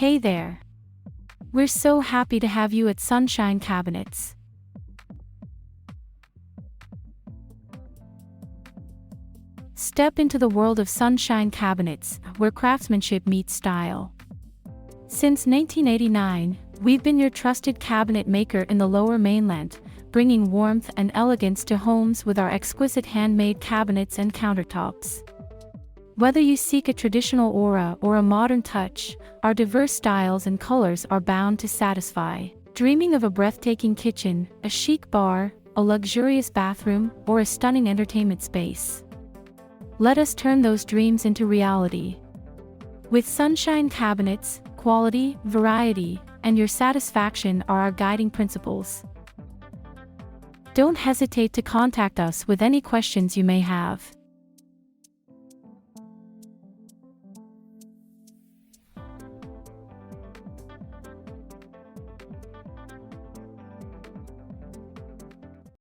Hey there! We're so happy to have you at Sunshine Cabinets. Step into the world of Sunshine Cabinets, where craftsmanship meets style. Since 1989, we've been your trusted cabinet maker in the Lower Mainland, bringing warmth and elegance to homes with our exquisite handmade cabinets and countertops. Whether you seek a traditional aura or a modern touch, our diverse styles and colors are bound to satisfy. Dreaming of a breathtaking kitchen, a chic bar, a luxurious bathroom, or a stunning entertainment space? Let us turn those dreams into reality. With Sunshine Cabinets, quality, variety, and your satisfaction are our guiding principles. Don't hesitate to contact us with any questions you may have.